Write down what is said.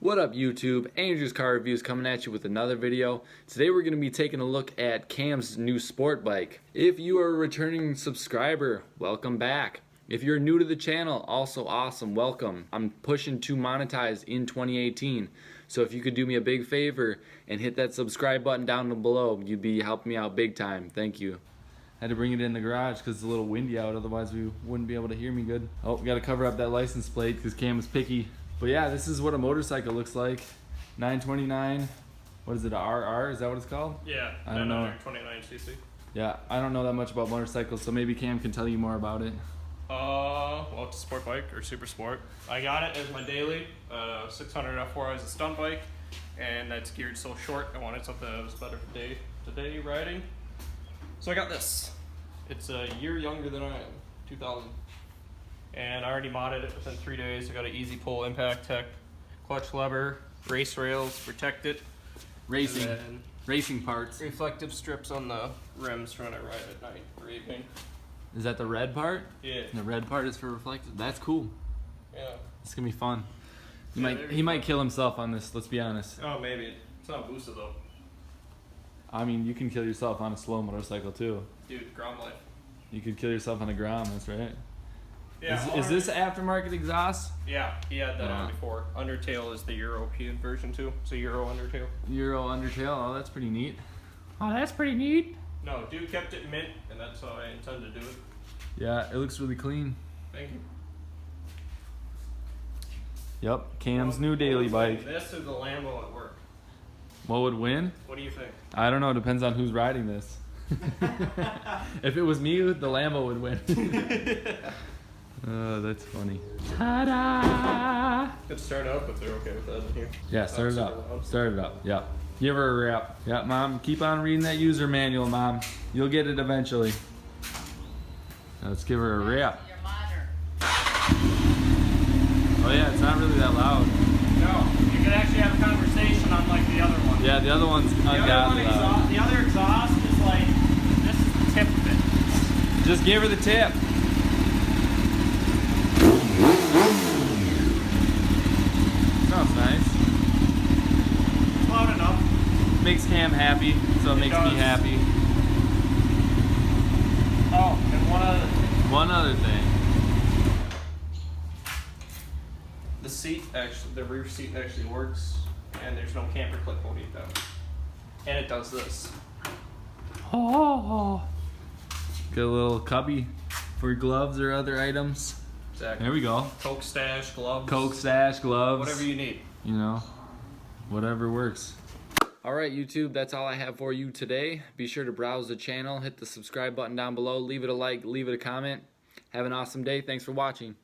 What up YouTube, Andrew's Car Reviews coming at you with another video. Today we're going to be taking a look at Cam's new sport bike. If you are a returning subscriber, welcome back. If you're new to the channel, also awesome, welcome. I'm pushing to monetize in 2018. So if you could do me a big favor and hit that subscribe button down below, you'd be helping me out big time. Thank you. Had to bring it in the garage because it's a little windy out, otherwise we wouldn't be able to hear me good. Oh, we got to cover up that license plate because Cam is picky. But yeah, this is what a motorcycle looks like. 929, what is it, a RR? Is that what it's called? Yeah, I don't know. 929cc. Yeah, I don't know that much about motorcycles, so maybe Cam can tell you more about it. Well, it's a sport bike, or super sport. I got it as my daily, 600 F4 as a stunt bike, and that's geared so short, I wanted something that was better for day riding. So I got this. It's a year younger than I am, 2000. And I already modded it within 3 days. I got an easy pull impact tech, clutch lever, race rails, protected. Racing parts. Reflective strips on the rims for when I ride at night for evening. Is that the red part? Yeah. The red part is for reflective. That's cool. Yeah. It's gonna be fun. He might kill himself on this, let's be honest. Oh, maybe. It's not boosted though. I mean, you can kill yourself on a slow motorcycle too. Dude, ground life. You could kill yourself on the ground, that's right. Yeah. Is this aftermarket exhaust? Yeah, he had that on before. Undertail is the European version too. It's a Euro Undertail. Euro Undertail, oh that's pretty neat. Oh, that's pretty neat. No, dude kept it mint, and that's how I intend to do it. Yeah, it looks really clean. Thank you. Yep, Cam's new daily bike. This is the Lambo at work. What would win? What do you think? I don't know, depends on who's riding this. If it was me, the Lambo would win. Oh, that's funny. Ta-da! Could start up if they're okay with that in here. Yeah, start it up. Start it up. Yeah. Give her a wrap. Yeah, Mom. Keep on reading that user manual, Mom. You'll get it eventually. Let's give her a wrap. Oh yeah, it's not really that loud. No, you can actually have a conversation unlike the other one. Yeah, the other one's ungodly loud. The other exhaust is like, this is the tip of it. Just give her the tip. Sounds nice. Loud enough. Makes Cam happy, so it makes me happy. Oh, and one other thing. The seat actually, the rear seat actually works, and there's no camper clip holding it down. And it does this. Oh. Got a little cubby for gloves or other items. Exactly. There we go. Coke stash, gloves. Coke stash, gloves. Whatever you need. You know, whatever works. Alright YouTube, that's all I have for you today. Be sure to browse the channel, hit the subscribe button down below, leave it a like, leave it a comment. Have an awesome day. Thanks for watching.